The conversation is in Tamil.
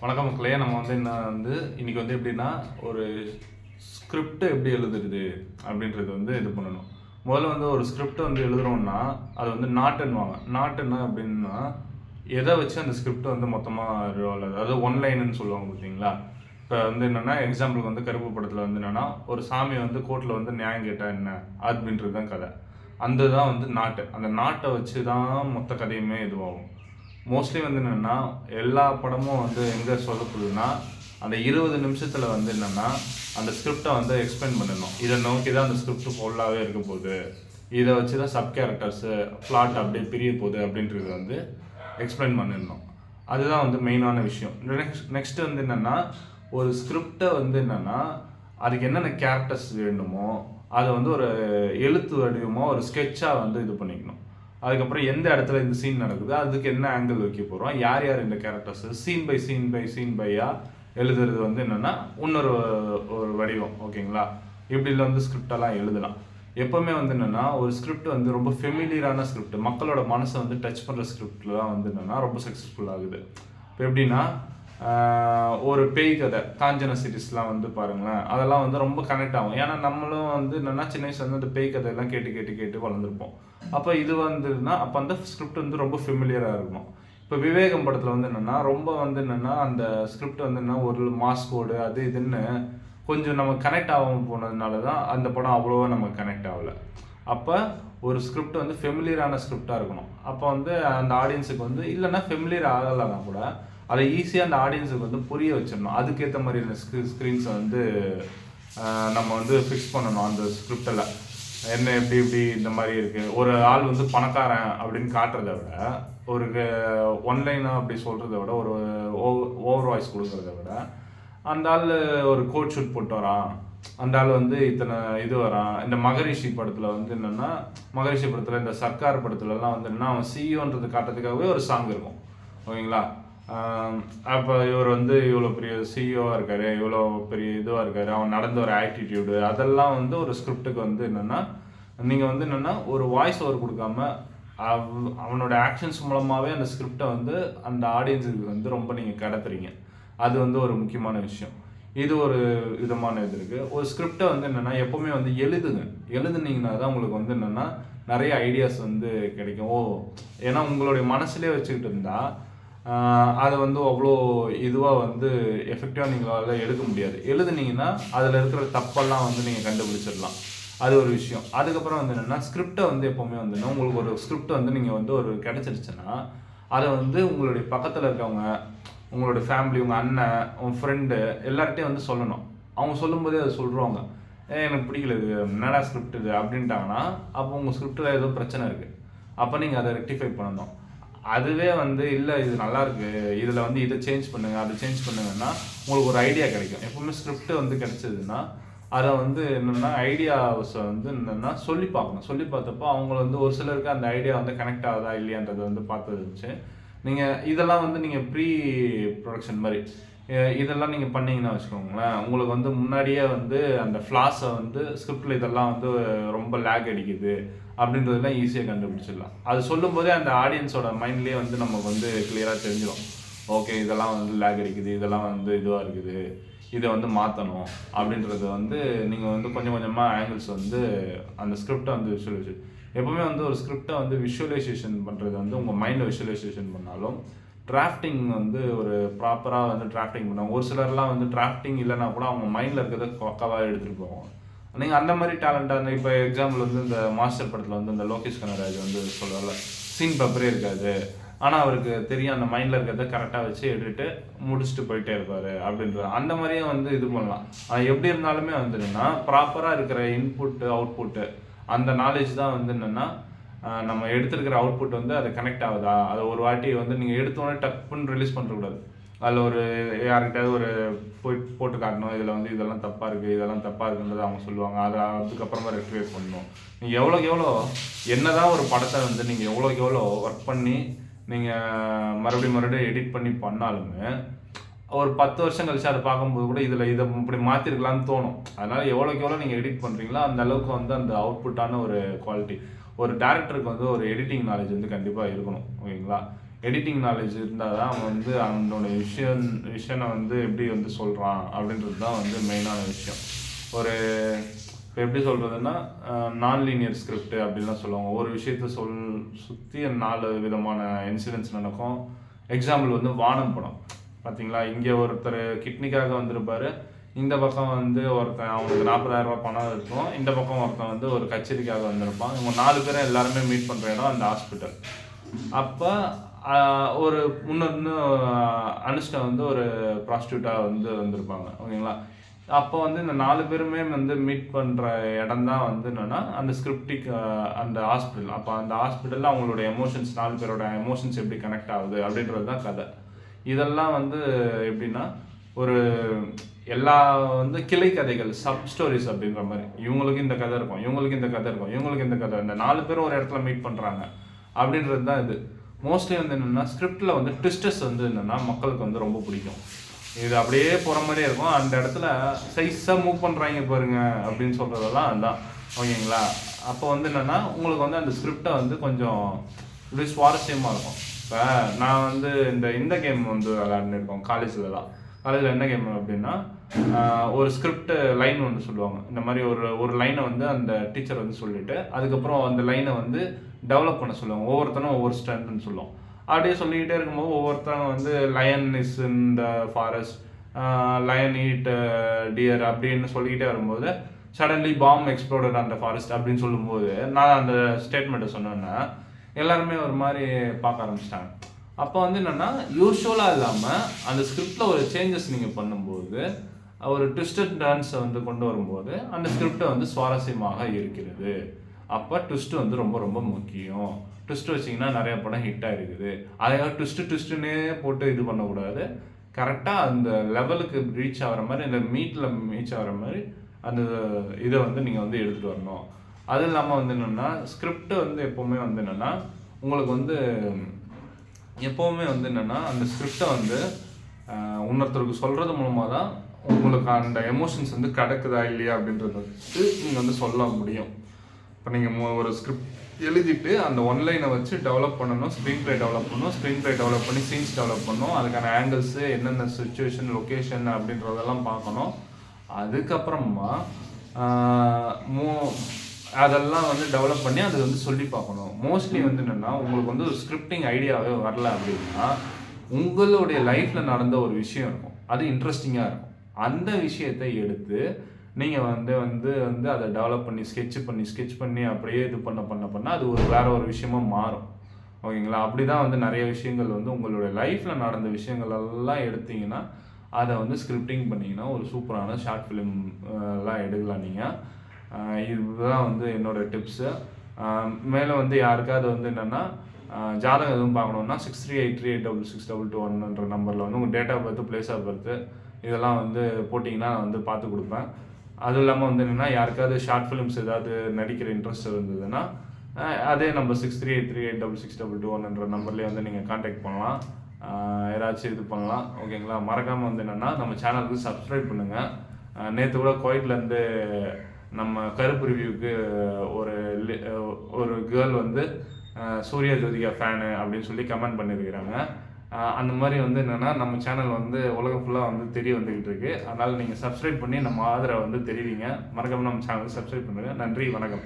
வணக்கம் மக்களே. நம்ம இன்னைக்கு எப்படின்னா ஒரு ஸ்கிரிப்ட் எப்படி எழுதுறது அப்படின்றது இது பண்ணணும். முதல்ல ஒரு ஸ்கிரிப்ட் எழுதுறோம்னா அது நாட்டுன்னுவாங்க. நாட்டுன்னா அப்படின்னா எதை வச்சு அந்த ஸ்கிரிப்ட் மொத்தமாக அதாவது ஒன்லைன்னு சொல்லுவாங்க பார்த்தீங்களா. இப்போ என்னென்னா எக்ஸாம்பிளுக்கு கருப்பு படத்தில் என்னென்னா ஒரு சாமி கோர்ட்டில் நியாயம் கேட்டால் என்ன அப்படின்றது தான் கதை. அந்த தான் நாட்டு. அந்த நாட்டை வச்சு தான் மொத்த கதையுமே இதுவாகும். மோஸ்ட்லி என்னென்னா எல்லா படமும் எங்கே சொல்லப்படுதுன்னா அந்த 20 நிமிஷத்தில் என்னென்னா அந்த ஸ்கிரிப்டை எக்ஸ்பிளைன் பண்ணணும். இதை நோக்கி தான் அந்த ஸ்கிரிப்ட் ஃபுல்லாகவே இருக்க போகுது, இதை வச்சு தான் சப் கேரக்டர்ஸு பிளாட் அப்படியே பிரிய போகுது அப்படின்றது எக்ஸ்பிளைன் பண்ணிடணும். அதுதான் மெயினான விஷயம். நெக்ஸ்ட்டு என்னென்னா ஒரு ஸ்கிரிப்டை என்னென்னா அதுக்கு என்னென்ன கேரக்டர்ஸ் வேணுமோ அதை ஒரு எழுத்து வடிவமோ ஒரு ஸ்கெட்சாக இது பண்ணிக்கணும். அதுக்கப்புறம் எந்த இடத்துல இந்த சீன் நடக்குது, அதுக்கு என்ன ஆங்கிள் வைக்க போகிறோம், யார் யார் இந்த கேரக்டர்ஸ், சீன் பை சீன் பையாக எழுதுறது என்னென்னா இன்னொரு ஒரு வடிவம். ஓகேங்களா? இப்படி ஸ்கிரிப்டெல்லாம் எழுதலாம். எப்போவுமே என்னென்னா ஒரு ஸ்கிரிப்ட் ரொம்ப ஃபெமிலியரான ஸ்கிரிப்ட், மக்களோட மனசை டச் பண்ணுற ஸ்கிரிப்ட்லாம் என்னென்னா ரொம்ப சக்ஸஸ்ஃபுல் ஆகுது. இப்போ எப்படின்னா ஒரு பேய் கதை காஞ்சனா சீரிஸ்லாம் பாருங்களேன், அதெல்லாம் ரொம்ப கனெக்ட் ஆகும். ஏன்னா நம்மளும் என்னென்னா சின்ன வயசுல அந்த பேய் கதையெல்லாம் கேட்டு வளர்ந்துருப்போம். அப்போ இது அப்போ அந்த ஸ்கிரிப்ட் ரொம்ப ஃபெமிலியராக இருக்கணும். இப்போ விவேகம் படத்தில் என்னென்னா ரொம்ப என்னென்னா அந்த ஸ்கிரிப்ட் என்னென்னா ஒரு மாஸ்கோடு அது இதுன்னு கொஞ்சம் நம்ம கனெக்ட் ஆகாமல் போனதுனால தான் அந்த படம் அவ்வளோவா நம்ம கனெக்ட் ஆகலை. அப்போ ஒரு ஸ்கிரிப்ட் ஃபெமிலியரான ஸ்கிரிப்டாக இருக்கணும். அப்போ அந்த ஆடியன்ஸுக்கு இல்லைன்னா ஃபெமிலியர் ஆகலைன்னா கூட அதை ஈஸியாக அந்த ஆடியன்ஸுக்கு புரிய வச்சிடணும். அதுக்கேற்ற மாதிரியான ஸ்க்ரீன்ஸை நம்ம ஃபிக்ஸ் பண்ணணும். அந்த ஸ்கிரிப்டில் என்ன எப்படி இந்த மாதிரி இருக்குது, ஒரு ஆள் பணக்காரன் அப்படின்னு காட்டுறத விட ஒரு ஒன்லைனாக அப்படி சொல்கிறத விட ஒரு ஓவர் வாய்ஸ் கொடுக்குறத விட அந்த ஆள் ஒரு கோட் ஷூட் போட்டு வரான், அந்த ஆள் இத்தனை இது வரான். இந்த மகரிஷி படத்தில் என்னென்னா மகரிஷி படத்தில் இந்த சர்க்கார் படத்துலலாம் என்னென்னா அவன் சிஇஓன்றது காட்டுறதுக்காகவே ஒரு சாங் இருக்கும். ஓகேங்களா? அப்போ இவர் இவ்வளோ பெரிய சிஇஓவாக இருக்கார், இவ்வளோ பெரிய இதுவாக இருக்கார், அவன் நடந்த ஒரு ஆட்டிடியூடு அதெல்லாம் ஒரு ஸ்கிரிப்டுக்கு என்னென்னா நீங்கள் என்னென்னா ஒரு வாய்ஸ் ஓவர் கொடுக்காம அவனோட ஆக்ஷன்ஸ் மூலமாகவே அந்த ஸ்கிரிப்டை அந்த ஆடியன்ஸுக்கு ரொம்ப நீங்கள் கடத்துறீங்க. அது ஒரு முக்கியமான விஷயம். இது ஒரு விதமான இது இருக்குது. ஒரு ஸ்கிரிப்டை என்னென்னா எப்போவுமே எழுதுனீங்கன்னா தான் உங்களுக்கு என்னென்னா நிறைய ஐடியாஸ் கிடைக்கும். ஏன்னா உங்களுடைய மனசுலேயே வச்சுக்கிட்டு இருந்தால் அதை அவ்வளோ இதுவாக எஃபெக்டிவாக நீங்களால் எடுக்க முடியாது. எழுதுனீங்கன்னா அதில் இருக்கிற தப்பெல்லாம் நீங்கள் கண்டுபிடிச்சிடலாம். அது ஒரு விஷயம். அதுக்கப்புறம் என்னென்னா ஸ்கிரிப்டை எப்போவுமே உங்களுக்கு ஒரு ஸ்கிரிப்ட் நீங்கள் ஒரு கிடச்சிருச்சுன்னா அதை உங்களுடைய பக்கத்தில் இருக்கவங்க, உங்களோட ஃபேமிலி, உங்கள் அண்ணன், உங்கள் ஃப்ரெண்டு எல்லார்ட்டையும் சொல்லணும். அவங்க சொல்லும்போதே அதை சொல்கிறவங்க, எனக்கு பிடிக்கல இது, என்னடா ஸ்கிரிப்ட் இது அப்படின்ட்டாங்கன்னா அப்போ உங்கள் ஸ்கிரிப்டில் ஏதோ பிரச்சனை இருக்குது. அப்போ நீங்கள் அதை ரெக்டிஃபை பண்ணணும். அதுவே இல்லை இது நல்லாயிருக்கு, இதில் இதை சேஞ்ச் பண்ணுங்கள் அதை சேஞ்ச் பண்ணுங்கன்னா உங்களுக்கு ஒரு ஐடியா கிடைக்கும். எப்போவுமே ஸ்கிரிப்ட் கிடைச்சதுன்னா அதை என்னென்னா ஐடியாஸை என்னென்னா சொல்லி பார்க்கணும். சொல்லி பார்த்தப்போ அவங்க ஒரு சிலருக்கு அந்த ஐடியா கனெக்ட் ஆகுதா இல்லையான்றதை பார்த்து வச்சு நீங்கள் இதெல்லாம் நீங்கள் ப்ரீ ப்ரொடக்ஷன் மாதிரி இதெல்லாம் நீங்கள் பண்ணிங்கன்னா வச்சுக்கோங்களேன், உங்களுக்கு முன்னாடியே அந்த ஃப்ளாஸை ஸ்கிரிப்டில் இதெல்லாம் ரொம்ப லேக் அடிக்குது அப்படின்றதெல்லாம் ஈஸியாக கண்டுபிடிச்சிடலாம். அது சொல்லும் போதே அந்த ஆடியன்ஸோட மைண்ட்லேயே நமக்கு கிளியராக தெரிஞ்சிடும். ஓகே, இதெல்லாம் லேக் அடிக்குது, இதெல்லாம் இதுவாக இருக்குது, இதை மாற்றணும் அப்படின்றது நீங்கள் கொஞ்சம் கொஞ்சமாக ஆங்கிள்ஸ் அந்த ஸ்கிரிப்டை விஷுவலைசேஷன் எப்போவுமே ஒரு ஸ்கிரிப்டை விஷுவலைசேஷன் பண்ணுறது உங்கள் மைண்டில் விஷுவலைசேஷன் பண்ணாலும் டிராஃப்டிங் ஒரு ப்ராப்பராக டிராஃப்டிங் பண்ணுவாங்க. ஒரு சிலர்லாம் டிராஃப்டிங் இல்லைனா கூட அவங்க மைண்டில் இருக்கிறத பக்காவாக எடுத்துகிட்டு போவாங்க. நீங்கள் அந்த மாதிரி டேலண்டாக இப்போ எக்ஸாம்பிள் இந்த மாஸ்டர் படத்தில் இந்த லோகேஷ் கனகராஜ் சொல்லுவார்ல, சீன் பேப்பரே இருக்காது, ஆனால் அவருக்கு தெரியும் அந்த மைண்டில் இருக்கிறத கரெக்டாக வச்சு எடுத்துட்டு முடிச்சுட்டு போயிட்டே இருப்பார் அப்படின்ற அந்த மாதிரியும் இது பண்ணலாம். ஆனால் எப்படி இருந்தாலுமே என்னென்னா ப்ராப்பராக இருக்கிற இன்புட்டு அவுட்புட்டு அந்த நாலேஜ் தான் என்னென்னா நம்ம எடுத்துருக்கிற அவுட்புட் அது கனெக்ட் ஆகுதா, அதை ஒரு வாட்டி நீங்கள் எடுத்தோடனே டப்புன்னு ரிலீஸ் பண்ணுறக்கூடாது. அதில் ஒரு யார்கிட்டயாவது ஒரு போட்டு காட்டணும், இதில் இதெல்லாம் தப்பாக இருக்குது, இதெல்லாம் தப்பாக இருக்குன்றது அவங்க சொல்லுவாங்க. அதை அதுக்கப்புறமா ரெக்டிஃபை பண்ணணும். நீங்கள் எவ்வளோ என்ன தான் ஒரு படத்தை நீங்கள் எவ்வளோ ஒர்க் பண்ணி நீங்கள் மறுபடியும் எடிட் பண்ணி பண்ணாலுமே ஒரு 10 வருஷம் கழிச்சு அதை பார்க்கும்போது கூட இதை இப்படி மாற்றிருக்கலான்னு தோணும். அதனால் எவ்வளோ நீங்கள் எடிட் பண்ணுறீங்களோ அந்த அளவுக்கு அந்த அவுட்புட்டான ஒரு குவாலிட்டி ஒரு டேரக்டருக்கு ஒரு எடிட்டிங் நாலேஜ் கண்டிப்பாக இருக்கணும். ஓகேங்களா? எடிட்டிங் நாலேஜ் இருந்தால் தான் அவன் வந்து அவனோட விஷனை வந்து எப்படி வந்து சொல்கிறான் அப்படின்றது தான் வந்து மெயினான விஷயம். ஒரு இப்போ எப்படி சொல்கிறதுன்னா நான் லீனியர் ஸ்கிரிப்ட் அப்படின்லாம் சொல்லுவாங்க. ஒரு விஷயத்த சுற்றி 4 விதமான இன்சிடென்ட்ஸ் நடக்கும். எக்ஸாம்பிள் வந்து வானம் படம் பார்த்தீங்களா, இங்கே ஒருத்தர் கிட்னிக்காக வந்திருப்பார், இந்த பக்கம் வந்து ஒருத்தன் அவனுக்கு 40,000 பணம் இருக்கும், இந்த பக்கம் ஒருத்தன் வந்து ஒரு கச்சேரிக்காக வந்திருப்பான். இவங்க 4 பேரும் எல்லாருமே மீட் பண்ணுற இடம் அந்த ஹாஸ்பிட்டல். அப்போ ஒரு முன்னொன்று அனுஷ்கா வந்து ஒரு ப்ராஸ்டியூட்டாக வந்து வந்திருப்பாங்க, ஓகேங்களா. அப்போ வந்து இந்த 4 பேருமே வந்து மீட் பண்ணுற இடம் தான் வந்து என்னென்னா அந்த ஸ்கிரிப்டிக் அந்த ஹாஸ்பிட்டல். அப்போ அந்த ஹாஸ்பிட்டலில் அவங்களோட எமோஷன்ஸ் 4 பேரோட எமோஷன்ஸ் எப்படி கனெக்ட் ஆகுது அப்படின்றது தான் கதை. இதெல்லாம் வந்து எப்படின்னா ஒரு எல்லா வந்து கிளை கதைகள், சப் ஸ்டோரிஸ் அப்படின்ற மாதிரி. இவங்களுக்கு இந்த கதை இருக்கும், இவங்களுக்கு இந்த கதை இருக்கும், இவங்களுக்கு இந்த கதை, இந்த 4 பேரும் ஒரு இடத்துல மீட் பண்ணுறாங்க அப்படின்றது தான் இது. மோஸ்ட்லி வந்து என்னென்னா ஸ்கிரிப்டில் வந்து ட்விஸ்டர்ஸ் வந்து என்னென்னா மக்களுக்கு வந்து ரொம்ப பிடிக்கும். இது அப்படியே போகிற மாதிரியே இருக்கும், அந்த இடத்துல சைஸாக மூவ் பண்ணுறாங்க பாருங்க அப்படின்னு சொல்கிறதெல்லாம் அதுதான், ஓகேங்களா. அப்போ வந்து என்னென்னா உங்களுக்கு வந்து அந்த ஸ்கிரிப்டை வந்து கொஞ்சம் இப்படி சுவாரஸ்யமாக இருக்கும். இப்போ நான் வந்து இந்த கேம் வந்து விளையாண்டுருக்கோம் காலேஜில் என்ன கேம் அப்படின்னா ஒரு ஸ்கிரிப்ட் லைன் ஒன்று சொல்லுவாங்க. இந்த மாதிரி ஒரு லைனை வந்து அந்த டீச்சர் வந்து சொல்லிவிட்டு அதுக்கப்புறம் அந்த லைனை வந்து டெவலப் பண்ண சொல்லுவாங்க. ஒவ்வொருத்தனும் ஒவ்வொரு ஸ்ட்ரென்த்னு சொல்லுவோம். அப்படியே சொல்லிக்கிட்டே இருக்கும்போது ஒவ்வொருத்தவங்க வந்து lion is in the forest, lion eat deer அப்படின்னு சொல்லிக்கிட்டே வரும்போது சடன்லி பாம் எக்ஸ்ப்ளோடட் அந்த ஃபாரஸ்ட் அப்படின்னு சொல்லும்போது நான் அந்த ஸ்டேட்மெண்ட்டை சொன்னேன்னா எல்லாருமே ஒரு மாதிரி பார்க்க ஆரம்பிச்சிட்டாங்க. அப்போ வந்து என்னென்னா யூஸ்வலாக இல்லாமல் அந்த ஸ்கிரிப்டில் ஒரு சேஞ்சஸ் நீங்கள் பண்ணும்போது ஒரு ட்விஸ்டட் டர்ன்ஸை வந்து கொண்டு வரும்போது அந்த ஸ்கிரிப்டை வந்து சுவாரஸ்யமாக இருக்கிறது. அப்போ ட்விஸ்ட்டு வந்து ரொம்ப ரொம்ப முக்கியம். ட்விஸ்ட் வச்சிங்கன்னா நிறைய படம் ஹிட்டாக இருக்குது. அதையாக ட்விஸ்ட்டுன்னே போட்டு இது பண்ணக்கூடாது. கரெக்டாக அந்த லெவலுக்கு ரீச் ஆகிற மாதிரி, அந்த மீட்டில் ரீச் ஆகிற மாதிரி அந்த இதை வந்து நீங்கள் வந்து எடுத்துகிட்டு வரணும். அது இல்லாமல் வந்து என்னென்னா ஸ்கிரிப்ட் வந்து எப்போவுமே வந்து என்னென்னா உங்களுக்கு வந்து எப்போவுமே வந்து என்னென்னா அந்த ஸ்கிரிப்டை வந்து இன்னொருத்தருக்கு சொல்கிறது மூலமாக தான் உங்களுக்கு அந்த எமோஷன்ஸ் வந்து கிடக்குதா இல்லையா அப்படின்றத வந்து நீங்கள் வந்து சொல்ல முடியும். இப்போ நீங்கள் ஒரு ஸ்கிரிப்ட் எழுதிட்டு அந்த ஒன்லைனை வச்சு டெவலப் பண்ணணும், ஸ்க்ரீன் ப்ளே டெவலப் பண்ணணும், ஸ்க்ரீன் ப்ளே டெவலப் பண்ணி சீன்ஸ் டெவலப் பண்ணணும், அதுக்கான ஆங்கிள்ஸு என்னென்ன சுச்சுவேஷன் லொக்கேஷன் அப்படின்றதெல்லாம் பார்க்கணும். அதுக்கப்புறமா அதெல்லாம் வந்து டெவலப் பண்ணி அதை வந்து சொல்லி பார்க்கணும். மோஸ்ட்லி வந்து என்னென்னா உங்களுக்கு வந்து ஒரு ஸ்கிரிப்டிங் ஐடியாவே வரல அப்படின்னா உங்களுடைய லைஃப்பில் நடந்த ஒரு விஷயம் இருக்கும், அது இன்ட்ரெஸ்டிங்காக இருக்கும். அந்த விஷயத்தை எடுத்து நீங்கள் வந்து அதை டெவலப் பண்ணி ஸ்கெட்ச் பண்ணி அப்படியே இது பண்ண அது வேற ஒரு விஷயமா மாறும், ஓகேங்களா. அப்படி தான் வந்து நிறைய விஷயங்கள் வந்து உங்களுடைய லைஃப்பில் நடந்த விஷயங்கள் எல்லாம் எடுத்தீங்கன்னா அதை வந்து ஸ்கிரிப்டிங் பண்ணிங்கன்னா ஒரு சூப்பரான ஷார்ட் ஃபிலிம் எல்லாம் எடுக்கலாம் நீங்கள். இதுதான் வந்து என்னோடய டிப்ஸு. மேலே வந்து யாருக்காவது வந்து என்னென்னா ஜாதகம் எதுவும் பார்க்கணுன்னா 6383866221 நம்பரில் வந்து உங்கள் date of birth, place of birth இதெல்லாம் வந்து போட்டிங்கன்னா நான் வந்து பார்த்து கொடுப்பேன். அதுவும் இல்லாமல் வந்து என்னென்னா யாருக்காவது ஷார்ட் ஃபிலிம்ஸ் ஏதாவது நடிக்கிற இன்ட்ரெஸ்ட் இருந்ததுன்னா அதே நம்பர் 6383866221 நம்பர்லேயே வந்து நீங்கள் காண்டாக்ட் பண்ணலாம், ஏதாச்சும் இது பண்ணலாம், ஓகேங்களா. மறக்காமல் வந்து என்னென்னா நம்ம சேனலுக்கு சப்ஸ்கிரைப் பண்ணுங்கள். நேற்று கூட கோயட்லேருந்து நம்ம கருப்பு ரிவ்யூக்கு ஒரு கேர்ள் வந்து சூர்யா ஜோதிகா ஃபேனு அப்படின்னு சொல்லி கமெண்ட் பண்ணியிருக்கிறாங்க. அந்த மாதிரி வந்து என்னென்னா நம்ம சேனல் வந்து உலகம் ஃபுல்லாக வந்து தெரிய வந்துக்கிட்டு இருக்குது. அதனால் நீங்கள் சப்ஸ்கிரைப் பண்ணி நம்ம ஆதரவை வந்து தெரிவிங்க. மறக்காமல் நம்ம சேனலுக்கு சப்ஸ்கிரைப் பண்ணுங்கள். நன்றி, வணக்கம்.